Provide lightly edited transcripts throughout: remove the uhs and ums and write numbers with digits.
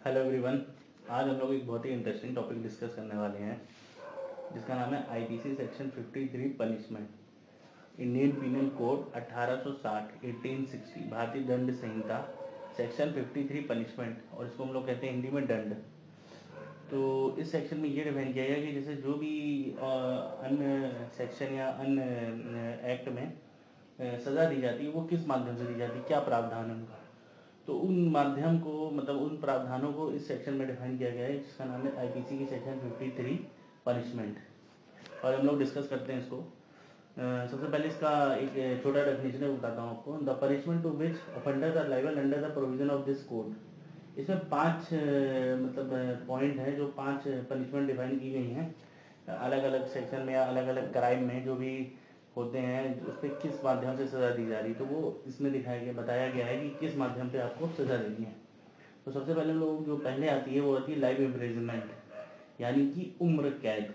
Hello everyone. आज हम लोग एक बहुत ही इंटरेस्टिंग टॉपिक डिस्कस करने वाले हैं जिसका नाम है IPC section 53 punishment. Indian penal code 1860 1860 भारतीय दंड संहिता सेक्शन 53 पनिशमेंट, और इसको हम लोग कहते हैं हिंदी में दंड। तो इस सेक्शन में ये डिफाइन किया गया कि जैसे जो भी अन्य सेक्शन या अन्य एक्ट में सज़ा दी जाती है वो किस माध्यम से दी जाती है, क्या प्रावधान है उनका। तो उन माध्यम को मतलब उन प्रावधानों को इस सेक्शन में डिफाइन किया गया है जिसका नाम है आईपीसी की सेक्शन 53 पनिशमेंट, और हम लोग डिस्कस करते हैं इसको। सबसे पहले इसका एक छोटा डेफिनेशन बताता हूँ आपको। The punishment to which offenders are liable under the provision of this code. इसमें 5 मतलब पॉइंट है, जो 5 पनिशमेंट डिफाइन की गई हैं अलग अलग सेक्शन में या अलग अलग क्राइम में जो भी होते हैं उस पर किस माध्यम से सज़ा दी जा रही, तो वो इसमें दिखाया गया बताया गया है कि किस माध्यम से आपको सज़ा देनी है। तो सबसे पहले लोग जो पहले आती है वो आती है लाइफ इम्प्रिजनमेंट, यानी कि उम्र कैद।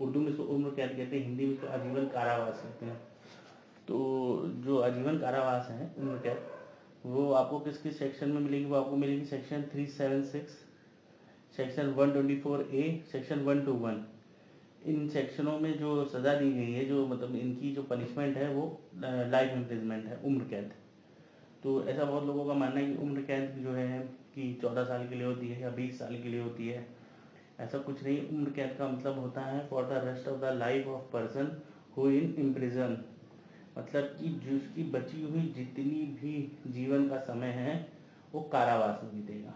उर्दू में इसको उम्र कैद कहते हैं, हिंदी में इसको आजीवन कारावास कहते हैं। तो जो आजीवन कारावास है उम्र कैद, वो आपको किस किस सेक्शन में मिलेगी, वो आपको मिलेगी सेक्शन 376, सेक्शन 124A, सेक्शन 121। इन सेक्शनों में जो सज़ा दी गई है, जो मतलब इनकी जो पनिशमेंट है वो लाइफ इम्प्रिजमेंट है, उम्र कैद। तो ऐसा बहुत लोगों का मानना है कि उम्र कैद जो है कि 14 साल के लिए होती है या 20 साल के लिए होती है। ऐसा कुछ नहीं। उम्र कैद का मतलब होता है for the rest of the life of person who in imprison, मतलब कि जिसकी बची हुई जितनी भी जीवन का समय है वो कारावास में बीतेगा।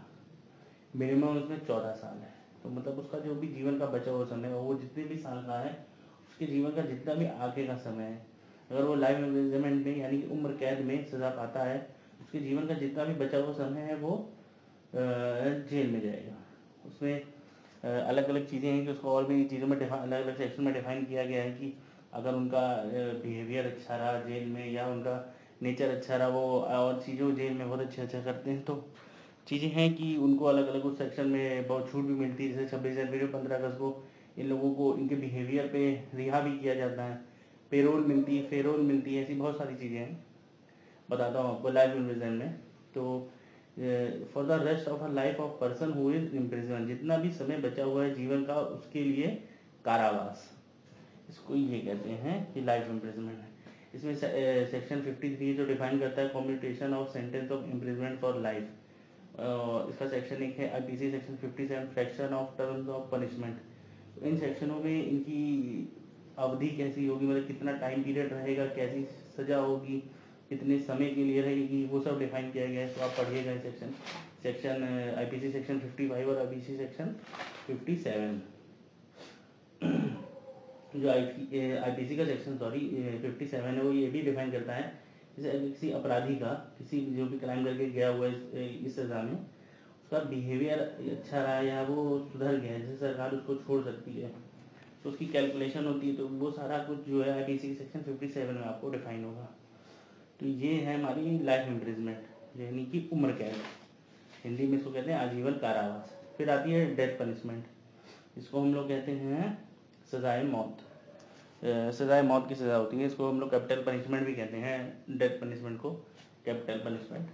मिनिमम उसमें 14 साल है, तो मतलब उसका जो भी जीवन का बचा हुआ समय है वो जितने भी साल का है, उसके जीवन का जितना भी आगे का समय है, अगर वो लाइफ इम्प्रिजनमेंट में यानी कि उम्र कैद में सज़ा पाता है, उसके जीवन का जितना भी बचा हुआ समय है वो जेल में जाएगा। उसमें अलग अलग चीज़ें हैं कि उसको और भी चीज़ों में अलग अलग सेक्शन में डिफाइन किया गया है कि अगर उनका बिहेवियर अच्छा रहा जेल में या उनका नेचर अच्छा रहा, वो और चीज़ों जेल में बहुत अच्छा करते हैं, तो चीज़ें हैं कि उनको अलग अलग उस सेक्शन में बहुत छूट भी मिलती है। जैसे 26 जनवरी और 15 अगस्त को इन लोगों को इनके बिहेवियर पे रिहा भी किया जाता है, पेरोल मिलती है, फेरोल मिलती है, ऐसी बहुत सारी चीज़ें हैं। बताता हूँ आपको लाइफ इम्प्रिजन में। तो for the rest of a life of person who is imprison, जितना भी समय बचा हुआ है जीवन का उसके लिए कारावास, इसको ये कहते हैं कि लाइफ इम्प्रिजमेंट है। इसमें सेक्शन 53 जो डिफाइन करता है commutation of sentence of imprisonment for life. इसका सेक्शन एक है IPC section 57 fraction of terms of punishment. इन सेक्शनों में इनकी अवधि कैसी होगी, मतलब कितना टाइम पीरियड रहेगा, कैसी सज़ा होगी, कितने समय के लिए रहेगी, वो सब डिफाइन किया गया है। तो आप पढ़िएगा सेक्शन आईपीसी सेक्शन 55 और आईपीसी सेक्शन 57। जो आईपीसी का सेक्शन 57 है वो ये भी डिफाइन करता है जैसे किसी अपराधी का, किसी जो भी क्राइम करके गया हुआ है इस सज़ा में, उसका बिहेवियर अच्छा रहा या वो सुधर गया, जैसे सरकार उसको छोड़ सकती है, तो उसकी कैलकुलेशन होती है। तो वो सारा कुछ जो है आईपीसी सेक्शन 57 में आपको डिफाइन होगा। तो ये है हमारी लाइफ इम्प्रिजमेंट यानी कि उम्र कैद, हिंदी में इसको कहते हैं आजीवन कारावास। फिर आती है डेथ पनिशमेंट, इसको हम लोग कहते हैं सजाए मौत। सजाए मौत की सज़ा होती है, इसको हम लोग कैपिटल पनिशमेंट भी कहते हैं, डेथ पनिशमेंट को कैपिटल पनिशमेंट।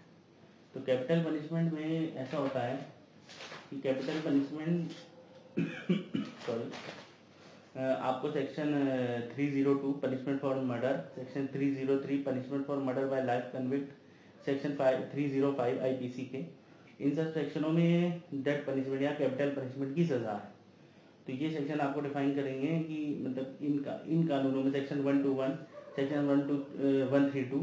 तो कैपिटल पनिशमेंट में ऐसा होता है कि कैपिटल पनिशमेंट सॉरी आपको section 302 punishment for murder, section 303 punishment for murder bye life convict, section 305 IPC के, इन सब सेक्शनों में डेथ पनिशमेंट या कैपिटल पनिशमेंट की सज़ा है। तो ये सेक्शन आपको डिफाइन करेंगे कि मतलब इन कानूनों में सेक्शन 121, सेक्शन 132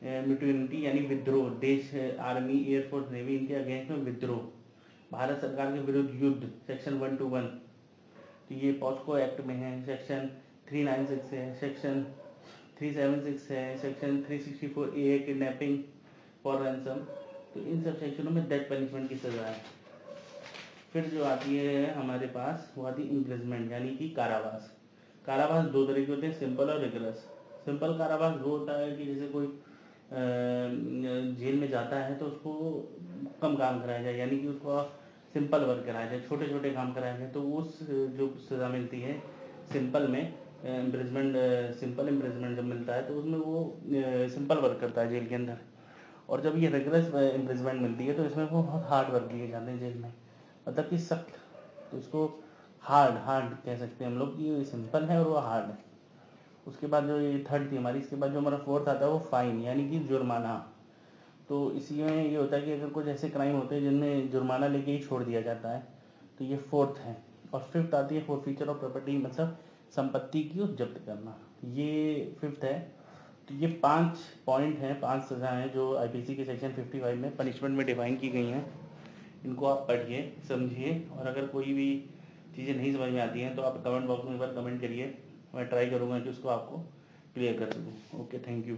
म्यूटिनिटी यानी विद्रोह, देश आर्मी एयरफोर्स नेवी इनके अगेंस्ट में विद्रोह, भारत सरकार के विरुद्ध युद्ध सेक्शन 121, तो ये पॉस्को एक्ट में है। सेक्शन 396 है, सेक्शन 376 है, सेक्शन 364A है किडनैपिंग फॉर रैंसम। तो इन सब सेक्शनों में डेथ पनिशमेंट की सज़ा है। फिर जो आती है हमारे पास वो आती है इम्प्रिजमेंट यानी कि कारावास। कारावास दो तरह के होते हैं, सिंपल और रिगरस। सिंपल कारावास वो होता है कि जैसे कोई जेल में जाता है तो उसको कम काम कराया जाए, यानी कि उसको सिंपल वर्क कराया जाए, छोटे छोटे काम कराया जाए, तो उस जो सज़ा मिलती है सिंपल में इम्प्रिजमेंट, सिंपल इम्प्रिजमेंट जब मिलता है तो उसमें वो सिंपल वर्क करता है जेल के अंदर, और जब ये रिगरस इम्प्रिजमेंट मिलती है तो इसमें वो बहुत हार्ड वर्क दिए जाते हैं जेल में, मतलब कि सख्त। तो इसको हार्ड हार्ड कह सकते हैं हम लोग कि ये सिंपल है और वो हार्ड है। उसके बाद जो ये थर्ड थी हमारी, इसके बाद जो हमारा फोर्थ आता है वो फाइन यानी कि जुर्माना। तो इसी में ये होता है कि अगर कुछ ऐसे क्राइम होते हैं जिनमें जुर्माना लेके ही छोड़ दिया जाता है, तो ये फोर्थ है। और फिफ्थ आती है फॉरफीचर ऑफ प्रॉपर्टी, मतलब संपत्ति की जब्त करना, ये फिफ्थ है। तो ये 5 पॉइंट हैं, 5 सजा हैं जो आईपीसी के सेक्शन 55 में पनिशमेंट में डिफाइन की गई हैं। इनको आप पढ़िए, समझिए, और अगर कोई भी चीज़ें नहीं समझ में आती हैं तो आप कमेंट बॉक्स में एक बार कमेंट करिए, मैं ट्राई करूँगा कि उसको आपको क्लियर कर सकूँ। Okay, thank you.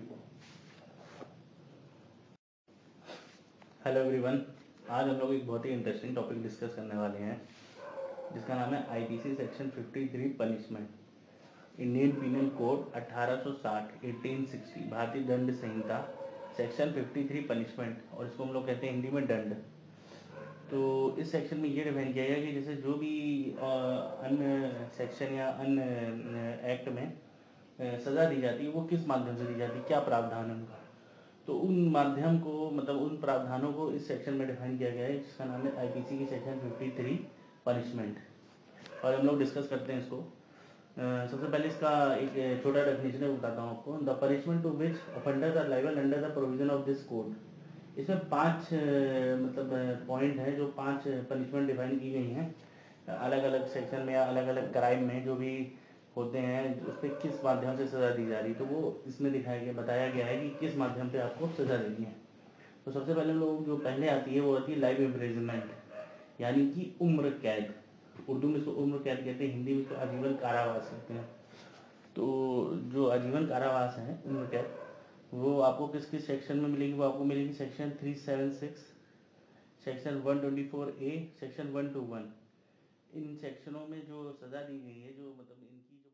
Hello everyone, आज हम लोग एक बहुत ही इंटरेस्टिंग टॉपिक डिस्कस करने वाले हैं जिसका नाम है IPC section 53 punishment, Indian penal code 1860 1860, भारतीय दंड संहिता सेक्शन 53 पनिशमेंट, और इसको हम लोग कहते हैं हिंदी में दंड। तो इस सेक्शन में ये डिफाइन किया गया कि जैसे जो भी अन्य सेक्शन या अन्य एक्ट में सज़ा दी जाती है वो किस माध्यम से दी जाती है, क्या प्रावधान है उनका, तो उन माध्यम को, मतलब उन प्रावधानों को इस सेक्शन में डिफाइन किया गया है जिसका नाम है आईपीसी की सेक्शन 53 पनिशमेंट। और हम लोग डिस्कस करते हैं इसको। सबसे पहले इसका एक छोटा डेफिनेशन है बताता हूँ आपको। The punishment to which offenders are liable under the provision of this code. इसमें 5 मतलब पॉइंट है, जो 5 पनिशमेंट डिफाइन की गई हैं अलग अलग सेक्शन में या अलग अलग क्राइम में जो भी होते हैं, उस पर किस माध्यम से सज़ा दी जा रही है, तो वो इसमें दिखाया गया, बताया गया है कि किस माध्यम से आपको सज़ा देनी है। तो सबसे पहले हम लोग जो पहले आती है वो आती है लाइफ इम्प्रिजनमेंट, यानी कि उम्र कैद। उर्दू में इसको उम्र कैद कहते हैं, हिंदी में इसको आजीवन कारावास कहते हैं। तो जो आजीवन कारावास है, उम्र कैद, वो आपको किस किस सेक्शन में मिलेगी, वो आपको मिलेगी सेक्शन 376, सेक्शन 124A, सेक्शन 121। इन सेक्शनों में जो सज़ा दी गई है, जो मतलब इनकी जो